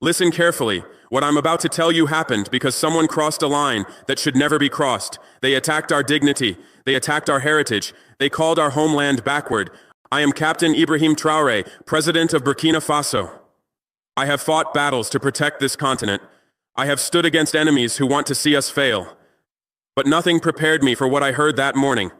Listen carefully. What I'm about to tell you happened because someone crossed a line that should never be crossed. They attacked our dignity. They attacked our heritage. They called our homeland backward. I am Captain Ibrahim Traoré, President of Burkina Faso. I have fought battles to protect this continent. I have stood against enemies who want to see us fail. But nothing prepared me for what I heard that morning.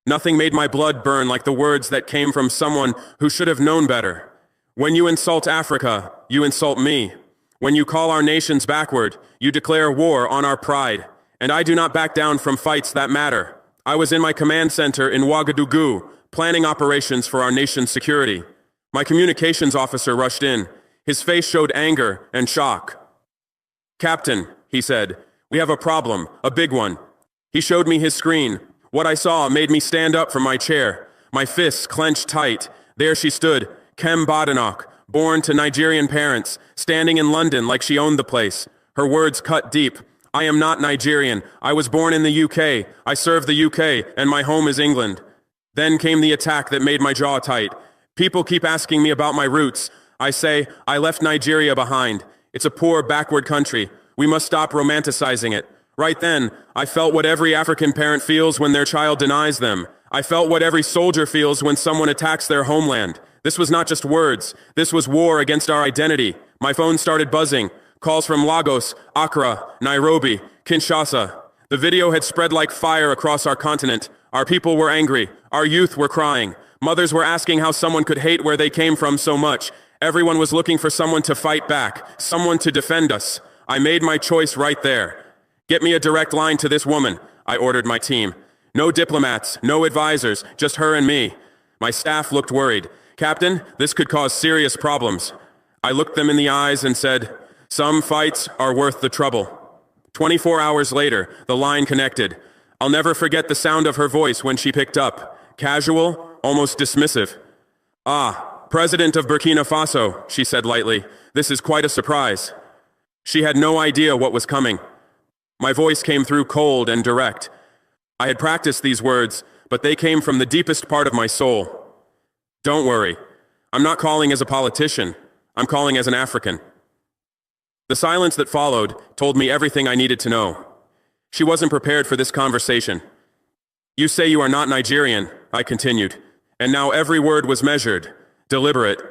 Nothing made my blood burn like the words that came from someone who should have known better. When you insult Africa, you insult me. When you call our nations backward, you declare war on our pride. And I do not back down from fights that matter. I was in my command center in Ouagadougou, planning operations for our nation's security. My communications officer rushed in. His face showed anger and shock. "Captain," he said, "we have a problem, a big one." He showed me his screen. What I saw made me stand up from my chair. My fists clenched tight. There she stood, Kemi Badenoch, born to Nigerian parents, standing in London like she owned the place. Her words cut deep. "I am not Nigerian. I was born in the UK. I serve the UK, and my home is England." Then came the attack that made my jaw tight. People keep asking me about my roots. I say, I left Nigeria behind. It's a poor, backward country. We must stop romanticizing it. Right then, I felt what every African parent feels when their child denies them. I felt what every soldier feels when someone attacks their homeland. This was not just words. This was war against our identity. My phone started buzzing. Calls from Lagos, Accra, Nairobi, Kinshasa. The video had spread like fire across our continent. Our people were angry. Our youth were crying. Mothers were asking how someone could hate where they came from so much. Everyone was looking for someone to fight back, someone to defend us. I made my choice right there. "Get me a direct line to this woman," I ordered my team. No diplomats, no advisors, just her and me. My staff looked worried. "Captain, this could cause serious problems." I looked them in the eyes and said, "Some fights are worth the trouble." 24 hours later, the line connected. I'll never forget the sound of her voice when she picked up. Casual, almost dismissive. "Ah, President of Burkina Faso," she said lightly. "This is quite a surprise." She had no idea what was coming. My voice came through cold and direct. I had practiced these words, but they came from the deepest part of my soul. "Don't worry. I'm not calling as a politician. I'm calling as an African." The silence that followed told me everything I needed to know. She wasn't prepared for this conversation. "You say you are not Nigerian," I continued, and now every word was measured, deliberate.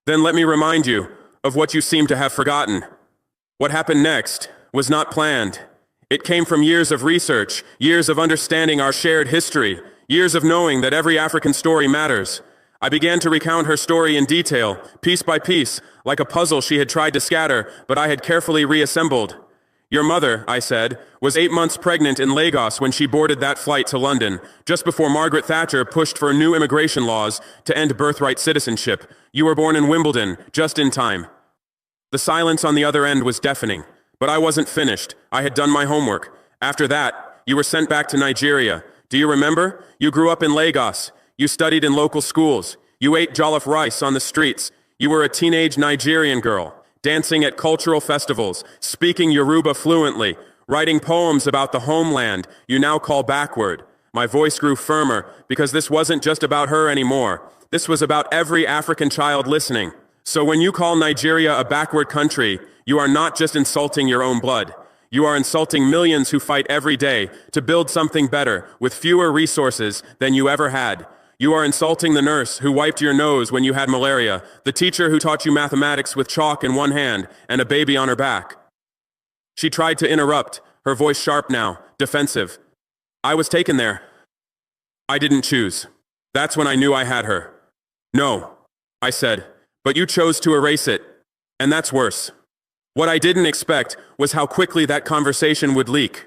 "Then let me remind you of what you seem to have forgotten. What happened next was not planned. It came from years of research, years of understanding our shared history, years of knowing that every African story matters. I began to recount her story in detail, piece by piece, like a puzzle she had tried to scatter, but I had carefully reassembled. "Your mother," I said, "was 8 months pregnant in Lagos when she boarded that flight to London, just before Margaret Thatcher pushed for new immigration laws to end birthright citizenship. You were born in Wimbledon, just in time." The silence on the other end was deafening. But I wasn't finished. I had done my homework. "After that, you were sent back to Nigeria. Do you remember? You grew up in Lagos. You studied in local schools. You ate jollof rice on the streets. You were a teenage Nigerian girl, dancing at cultural festivals, speaking Yoruba fluently, writing poems about the homeland you now call backward." My voice grew firmer because this wasn't just about her anymore. This was about every African child listening. "So when you call Nigeria a backward country, you are not just insulting your own blood. You are insulting millions who fight every day to build something better with fewer resources than you ever had. You are insulting the nurse who wiped your nose when you had malaria, the teacher who taught you mathematics with chalk in one hand and a baby on her back." She tried to interrupt, her voice sharp now, defensive. I was taken there. I didn't choose. That's when I knew I had her. "No," I said, "but you chose to erase it. And that's worse." What I didn't expect was how quickly that conversation would leak.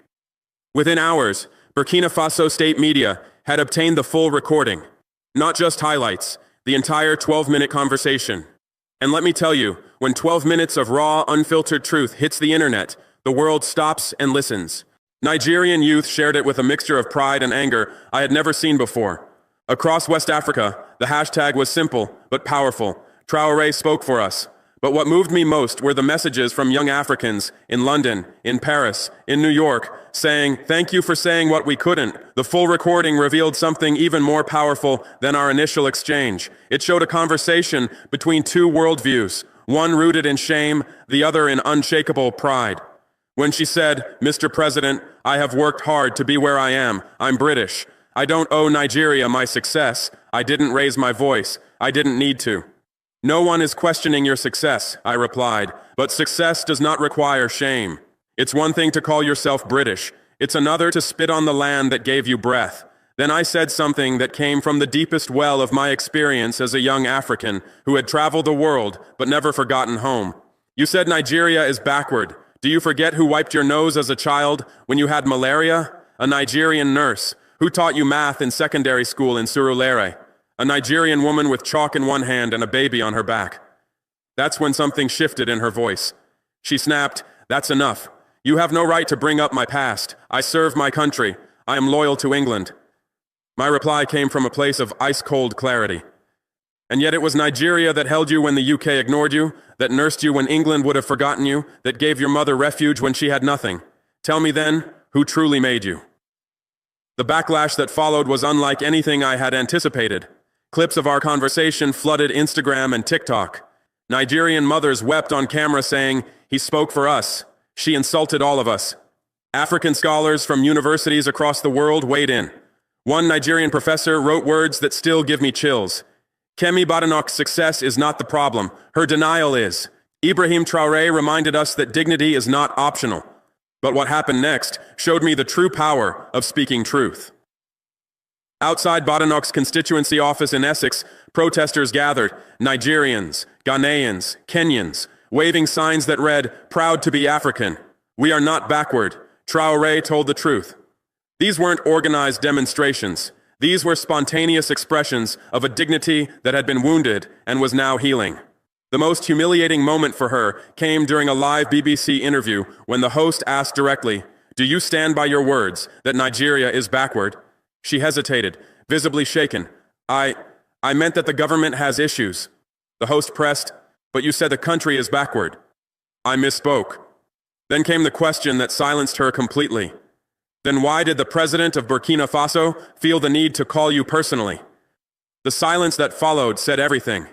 Within hours, Burkina Faso state media had obtained the full recording. Not just highlights, the entire 12-minute conversation. And let me tell you, when 12 minutes of raw, unfiltered truth hits the internet, the world stops and listens. Nigerian youth shared it with a mixture of pride and anger I had never seen before. Across West Africa, the hashtag was simple but powerful. Traoré spoke for us. But what moved me most were the messages from young Africans in London, in Paris, in New York, saying, "Thank you for saying what we couldn't." The full recording revealed something even more powerful than our initial exchange. It showed a conversation between two worldviews, one rooted in shame, the other in unshakable pride. When she said, "Mr. President, I have worked hard to be where I am. I'm British. I don't owe Nigeria my success. I didn't raise my voice. I didn't need to." "No one is questioning your success," I replied, "but success does not require shame. It's one thing to call yourself British. It's another to spit on the land that gave you breath." Then I said something that came from the deepest well of my experience as a young African who had traveled the world but never forgotten home. "You said Nigeria is backward. Do you forget who wiped your nose as a child when you had malaria? A Nigerian nurse. Who taught you math in secondary school in Surulere? A Nigerian woman with chalk in one hand and a baby on her back." That's when something shifted in her voice. She snapped, "That's enough. You have no right to bring up my past. I serve my country. I am loyal to England." My reply came from a place of ice-cold clarity. "And yet it was Nigeria that held you when the UK ignored you, that nursed you when England would have forgotten you, that gave your mother refuge when she had nothing. Tell me then, who truly made you?" The backlash that followed was unlike anything I had anticipated. Clips of our conversation flooded Instagram and TikTok. Nigerian mothers wept on camera saying, "He spoke for us. She insulted all of us." African scholars from universities across the world weighed in. One Nigerian professor wrote words that still give me chills. "Kemi Badenoch's success is not the problem. Her denial is." Ibrahim Traoré reminded us that dignity is not optional. But what happened next showed me the true power of speaking truth. Outside Badenoch's constituency office in Essex, protesters gathered, Nigerians, Ghanaians, Kenyans, waving signs that read, "Proud to be African. We are not backward." Traoré told the truth. These weren't organized demonstrations. These were spontaneous expressions of a dignity that had been wounded and was now healing. The most humiliating moment for her came during a live BBC interview when the host asked directly, "Do you stand by your words that Nigeria is backward?" She hesitated, visibly shaken. I meant that the government has issues." The host pressed, "But you said the country is backward." I misspoke. Then came the question that silenced her completely. "Then why did the president of Burkina Faso feel the need to call you personally?" The silence that followed said everything.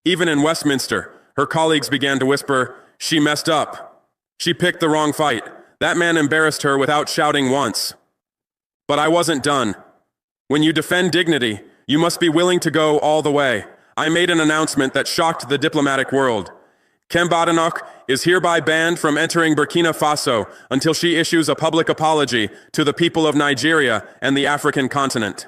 Even in Westminster, her colleagues began to whisper, "She messed up. She picked the wrong fight. That man embarrassed her without shouting once." But I wasn't done. When you defend dignity, you must be willing to go all the way. I made an announcement that shocked the diplomatic world. Kemi Badenoch is hereby banned from entering Burkina Faso until she issues a public apology to the people of Nigeria and the African continent.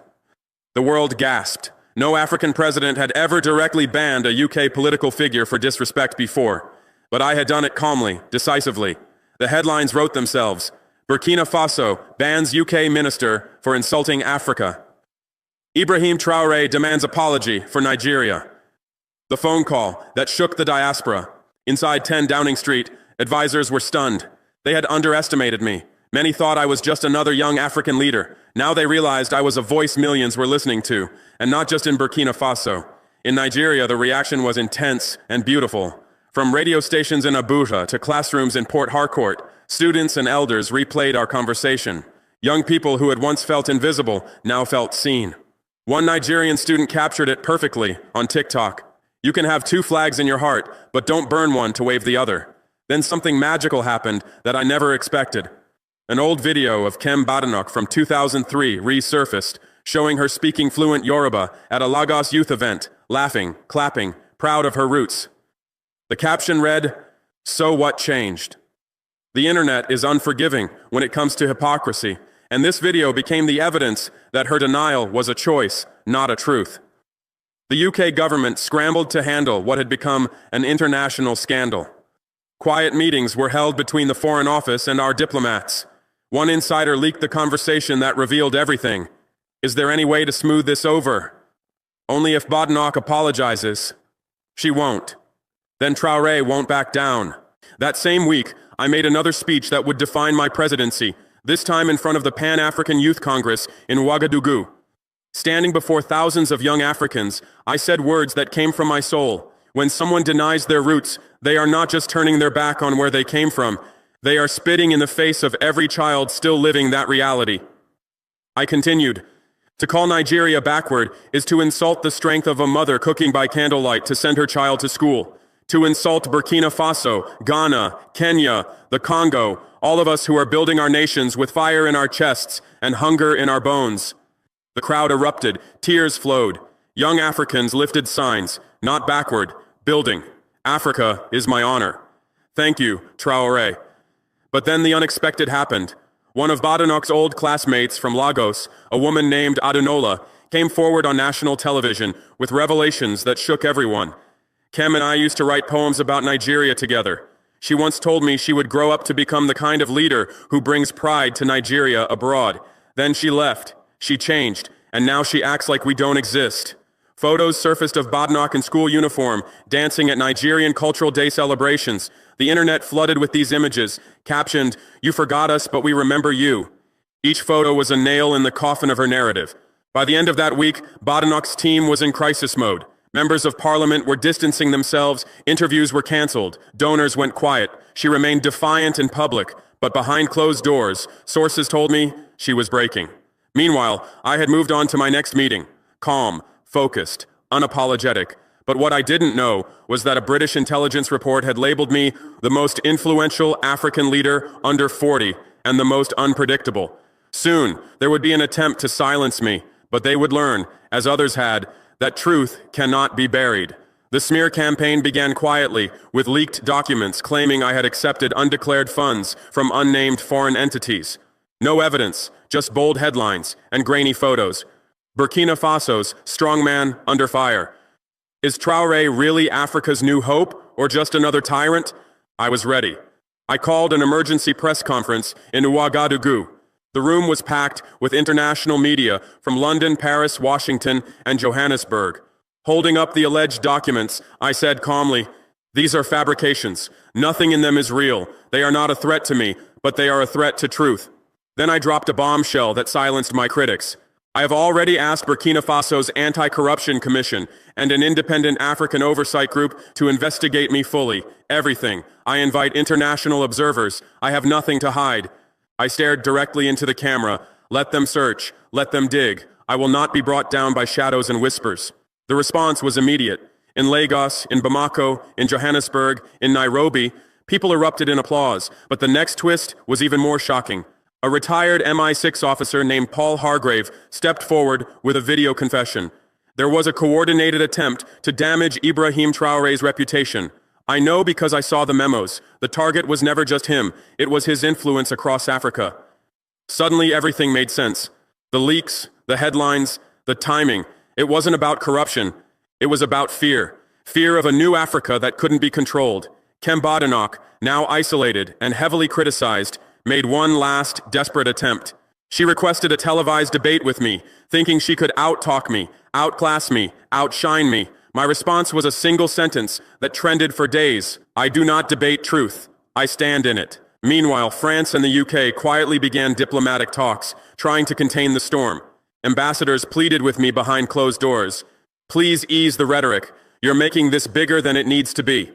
The world gasped. No African president had ever directly banned a UK political figure for disrespect before. But I had done it calmly, decisively. The headlines wrote themselves. Burkina Faso bans UK minister for insulting Africa. Ibrahim Traoré demands apology for Nigeria. The phone call that shook the diaspora. Inside 10 Downing Street, advisors were stunned. They had underestimated me. Many thought I was just another young African leader. Now they realized I was a voice millions were listening to, and not just in Burkina Faso. In Nigeria, the reaction was intense and beautiful. From radio stations in Abuja to classrooms in Port Harcourt, students and elders replayed our conversation. Young people who had once felt invisible now felt seen. One Nigerian student captured it perfectly on TikTok. "You can have two flags in your heart, but don't burn one to wave the other." Then something magical happened that I never expected. An old video of Kemi Badenoch from 2003 resurfaced, showing her speaking fluent Yoruba at a Lagos youth event, laughing, clapping, proud of her roots. The caption read, "So what changed?" The internet is unforgiving when it comes to hypocrisy, and this video became the evidence that her denial was a choice, not a truth. The UK government scrambled to handle what had become an international scandal. Quiet meetings were held between the Foreign Office and our diplomats. One insider leaked the conversation that revealed everything. "Is there any way to smooth this over?" "Only if Badenoch apologizes." "She won't." "Then Traoré won't back down." That same week, I made another speech that would define my presidency, this time in front of the Pan-African Youth Congress in Ouagadougou. Standing before thousands of young Africans, I said words that came from my soul. When someone denies their roots, they are not just turning their back on where they came from. They are spitting in the face of every child still living that reality. I continued, "To call Nigeria backward is to insult the strength of a mother cooking by candlelight to send her child to school. to insult Burkina Faso, Ghana, Kenya, the Congo, all of us who are building our nations with fire in our chests and hunger in our bones. The crowd erupted, tears flowed. Young Africans lifted signs, not backward, building. Africa is my honor. Thank you, Traoré. But then the unexpected happened. One of Badenoch's old classmates from Lagos, a woman named Adenola, came forward on national television with revelations that shook everyone. Kem and I used to write poems about Nigeria together. She once told me she would grow up to become the kind of leader who brings pride to Nigeria abroad. Then she left, she changed, and now she acts like we don't exist. Photos surfaced of Badenoch in school uniform, dancing at Nigerian Cultural Day celebrations. The internet flooded with these images, captioned, "You forgot us, but we remember you." Each photo was a nail in the coffin of her narrative. By the end of that week, Badenoch's team was in crisis mode. Members of parliament were distancing themselves, interviews were canceled, donors went quiet. She remained defiant in public, but behind closed doors, sources told me she was breaking. Meanwhile, I had moved on to my next meeting, calm, focused, unapologetic. But what I didn't know was that a British intelligence report had labeled me the most influential African leader under 40 and the most unpredictable. Soon, there would be an attempt to silence me, but they would learn, as others had, that truth cannot be buried. The smear campaign began quietly, with leaked documents claiming I had accepted undeclared funds from unnamed foreign entities. No evidence, just bold headlines and grainy photos. Burkina Faso's strongman under fire. Is Traoré really Africa's new hope, or just another tyrant? I was ready. I called an emergency press conference in Ouagadougou. The room was packed with international media from London, Paris, Washington, and Johannesburg. Holding up the alleged documents, I said calmly, "These are fabrications. Nothing in them is real. They are not a threat to me, but they are a threat to truth." Then I dropped a bombshell that silenced my critics. I have already asked Burkina Faso's Anti-Corruption Commission and an independent African oversight group to investigate me fully. Everything. I invite international observers. I have nothing to hide. I stared directly into the camera. Let them search. Let them dig. I will not be brought down by shadows and whispers. The response was immediate. In Lagos, in Bamako, in Johannesburg, in Nairobi, people erupted in applause. But the next twist was even more shocking. A retired MI6 officer named Paul Hargrave stepped forward with a video confession. There was a coordinated attempt to damage Ibrahim Traoré's reputation. I know because I saw the memos. The target was never just him. It was his influence across Africa. Suddenly, everything made sense. The leaks, the headlines, the timing. It wasn't about corruption. It was about fear. Fear of a new Africa that couldn't be controlled. Kemi Badenoch, now isolated and heavily criticized, made one last desperate attempt. She requested a televised debate with me, thinking she could out-talk me, outclass me, outshine me. My response was a single sentence that trended for days. I do not debate truth. I stand in it. Meanwhile, France and the UK quietly began diplomatic talks, trying to contain the storm. Ambassadors pleaded with me behind closed doors. Please ease the rhetoric. You're making this bigger than it needs to be.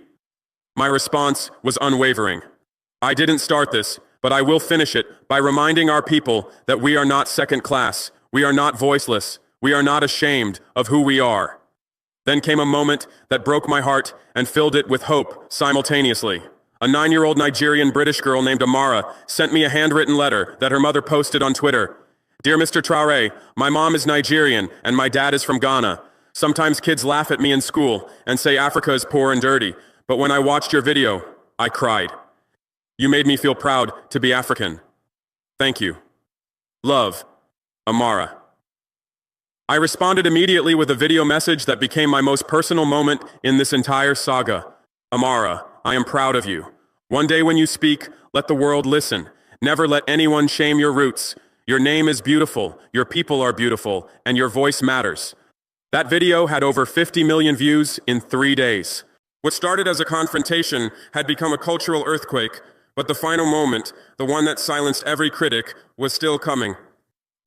My response was unwavering. I didn't start this, but I will finish it by reminding our people that we are not second class. We are not voiceless. We are not ashamed of who we are. Then came a moment that broke my heart and filled it with hope simultaneously. A 9-year-old Nigerian British girl named Amara sent me a handwritten letter that her mother posted on Twitter. Dear Mr. Traoré, my mom is Nigerian and my dad is from Ghana. Sometimes kids laugh at me in school and say Africa is poor and dirty, but when I watched your video, I cried. You made me feel proud to be African. Thank you. Love, Amara. I responded immediately with a video message that became my most personal moment in this entire saga. Amara, I am proud of you. One day when you speak, let the world listen. Never let anyone shame your roots. Your name is beautiful, your people are beautiful, and your voice matters. That video had over 50 million views in 3 days. What started as a confrontation had become a cultural earthquake, but the final moment, the one that silenced every critic, was still coming.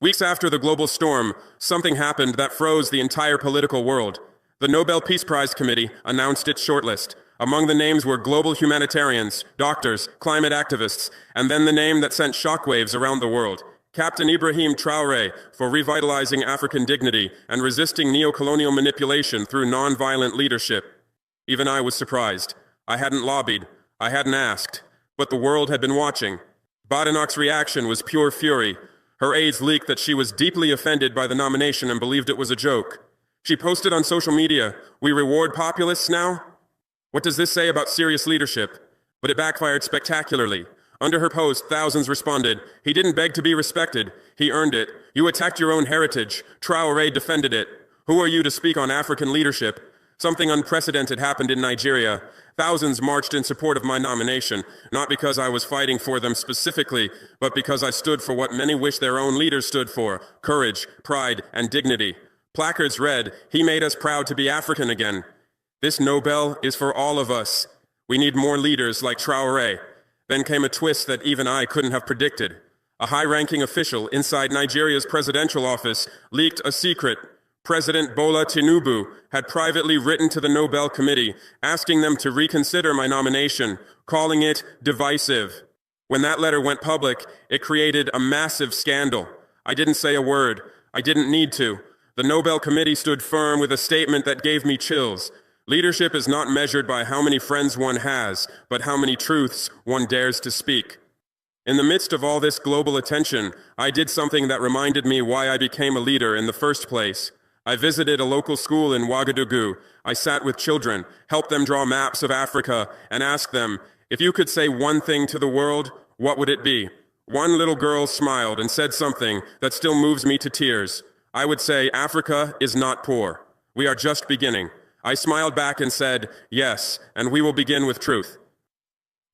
Weeks after the global storm, something happened that froze the entire political world. The Nobel Peace Prize Committee announced its shortlist. Among the names were global humanitarians, doctors, climate activists, and then the name that sent shockwaves around the world. Captain Ibrahim Traoré for revitalizing African dignity and resisting neo-colonial manipulation through non-violent leadership. Even I was surprised. I hadn't lobbied. I hadn't asked. But the world had been watching. Badenoch's reaction was pure fury. Her aides leaked that she was deeply offended by the nomination and believed it was a joke. She posted on social media, "We reward populists now?" What does this say about serious leadership? But it backfired spectacularly. Under her post, thousands responded, "He didn't beg to be respected. He earned it. You attacked your own heritage. Traoré defended it. Who are you to speak on African leadership?" Something unprecedented happened in Nigeria. Thousands marched in support of my nomination, not because I was fighting for them specifically, but because I stood for what many wish their own leaders stood for: courage, pride, and dignity. Placards read, "He made us proud to be African again." This Nobel is for all of us. We need more leaders like Traoré. Then came a twist that even I couldn't have predicted. A high-ranking official inside Nigeria's presidential office leaked a secret. President Bola Tinubu had privately written to the Nobel Committee, asking them to reconsider my nomination, calling it divisive. When that letter went public, it created a massive scandal. I didn't say a word. I didn't need to. The Nobel Committee stood firm with a statement that gave me chills. Leadership is not measured by how many friends one has, but how many truths one dares to speak. In the midst of all this global attention, I did something that reminded me why I became a leader in the first place. I visited a local school in Ouagadougou. I sat with children, helped them draw maps of Africa, and asked them, "If you could say one thing to the world, what would it be?" One little girl smiled and said something that still moves me to tears. I would say, "Africa is not poor. We are just beginning." I smiled back and said, "Yes, and we will begin with truth."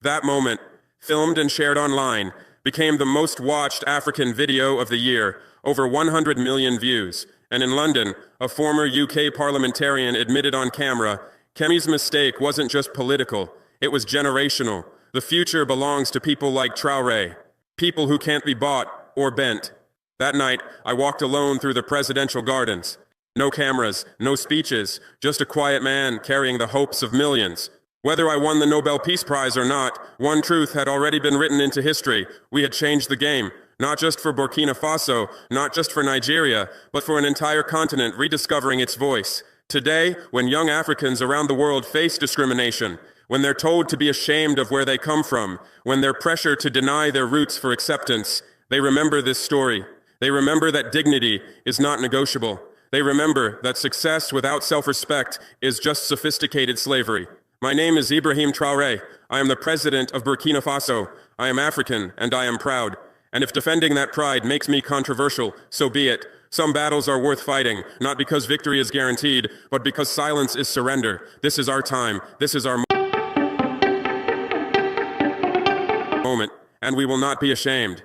That moment, filmed and shared online, became the most watched African video of the year, over 100 million views. And in London, a former UK parliamentarian admitted on camera, Kemi's mistake wasn't just political, it was generational. The future belongs to people like Traoré, people who can't be bought or bent. That night, I walked alone through the presidential gardens. No cameras, no speeches, just a quiet man carrying the hopes of millions. Whether I won the Nobel Peace Prize or not, one truth had already been written into history. We had changed the game, not just for Burkina Faso, not just for Nigeria, but for an entire continent rediscovering its voice. Today, when young Africans around the world face discrimination, when they're told to be ashamed of where they come from, when they're pressured to deny their roots for acceptance, they remember this story. They remember that dignity is not negotiable. They remember that success without self-respect is just sophisticated slavery. My name is Ibrahim Traoré. I am the president of Burkina Faso. I am African, and I am proud. And if defending that pride makes me controversial, so be it. Some battles are worth fighting, not because victory is guaranteed, but because silence is surrender. This is our time. This is our moment. And we will not be ashamed.